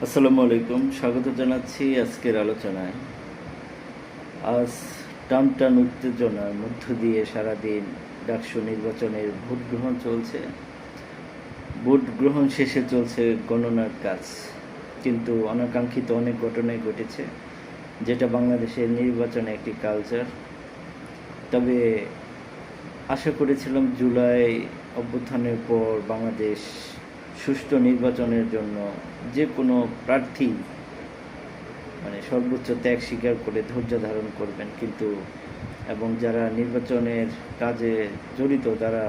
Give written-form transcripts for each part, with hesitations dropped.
আসসালামু আলাইকুম, স্বাগত জানাচ্ছি আজকের আলোচনায়। আজ টানটান উত্তেজনার মধ্য দিয়ে সারাদিন ডাকসু নির্বাচনের ভোট গ্রহণ চলছে। ভোট গ্রহণ শেষে চলছে গণনার কাজ, কিন্তু অনাকাঙ্ক্ষিত অনেক ঘটনাই ঘটেছে, যেটা বাংলাদেশের নির্বাচনে একটি কালচার। তবে আশা করেছিলাম জুলাই অভ্যুত্থানের পর বাংলাদেশ সুষ্ঠু নির্বাচনের জন্য যে কোনো প্রার্থী সর্বোচ্চ ত্যাগ স্বীকার করে ধৈর্য ধারণ করবেন, কিন্তু এবং যারা নির্বাচনের কাজে জড়িত তারা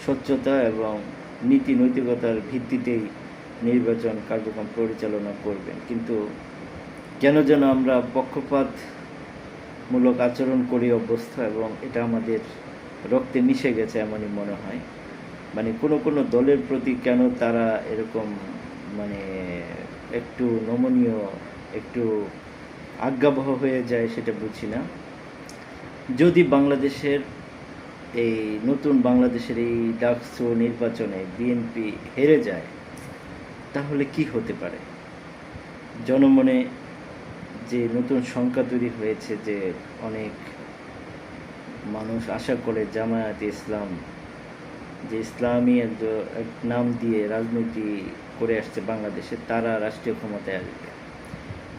স্বচ্ছতা এবং নীতি নৈতিকতার ভিত্তিতেই নির্বাচন কার্যক্রম পরিচালনা করবেন। কিন্তু কেন যেন আমরা পক্ষপাতমূলক আচরণ করি অভ্যস্ত, এবং এটা আমাদের রক্তে মিশে গেছে এমনই মনে হয়। কোনো কোনো দলের প্রতি কেন তারা এরকম মানে একটু নমনীয়, একটু আজ্ঞাবহ হয়ে যায় সেটা বুঝি না। যদি বাংলাদেশের এই নতুন বাংলাদেশের এই ডাকসু নির্বাচনে বিএনপি হেরে যায়, তাহলে কি হতে পারে? জনমনে যে নতুন শঙ্কা তৈরি হয়েছে, যে অনেক মানুষ আশা করে জামায়াতে ইসলাম, যে ইসলামী এক নাম দিয়ে রাজনীতি করে আসছে বাংলাদেশে, তারা রাষ্ট্রীয় ক্ষমতায় আসবে,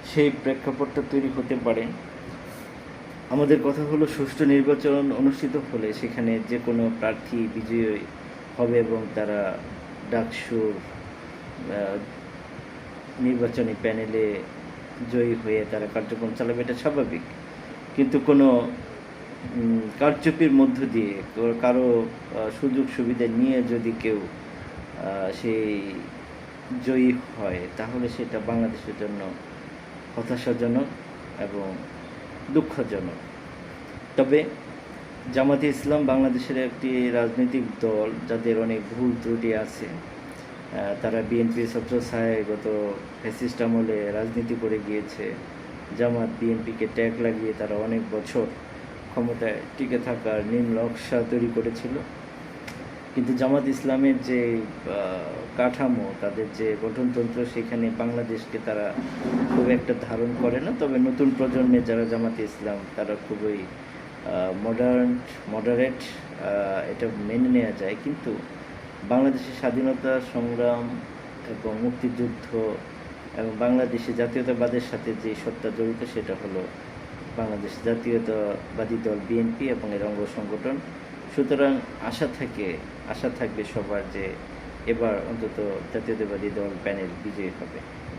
সেই প্রেক্ষাপটটা তৈরি হতে পারে। আমাদের কথা হলো, সুষ্ঠু নির্বাচন অনুষ্ঠিত হলে সেখানে যে কোনো প্রার্থী বিজয়ী হবে এবং তারা ডাকসুর নির্বাচনী প্যানেলে জয়ী হয়ে তারা কার্যক্রম চালাবে, এটা স্বাভাবিক। কিন্তু কোনো কারচুপির মধ্য দিয়ে কারো সুযোগ সুবিধা নিয়ে যদি কেউ সেই জয়ী হয়, তাহলে সেটা বাংলাদেশের জন্য হতাশাজনক এবং দুঃখজনক। তবে জামাতে ইসলাম বাংলাদেশের একটি রাজনৈতিক দল যাদের অনেক ভুল ত্রুটি আছে। তারা বিএনপির ছত্রছায়ায় গত ফ্যাসিস্ট আমলে রাজনীতি করে গিয়েছে। জামাত বিএনপিকে ট্যাগ লাগিয়ে তারা অনেক বছর ক্ষমতায় টিকে থাকার নীল নকশা তৈরি করেছিল। কিন্তু জামাত ইসলামের যে কাঠামো, তাদের যে গঠনতন্ত্র, সেখানে বাংলাদেশকে তারা খুব একটা ধারণ করে না। তবে নতুন প্রজন্মের যারা জামাতে ইসলাম, তারা খুবই মডারেট, এটা মেনে নেওয়া যায়। কিন্তু বাংলাদেশের স্বাধীনতা সংগ্রাম এবং মুক্তিযুদ্ধ এবং বাংলাদেশি জাতীয়তাবাদের সাথে যে সত্তা জড়িত, সেটা হলো বাংলাদেশ জাতীয়তাবাদী দল বিএনপি এবং এর অঙ্গ সংগঠন। সুতরাং আশা থাকবে সবার যে এবার অন্তত জাতীয়তাবাদী দল প্যানেল বিজয়ী হবে।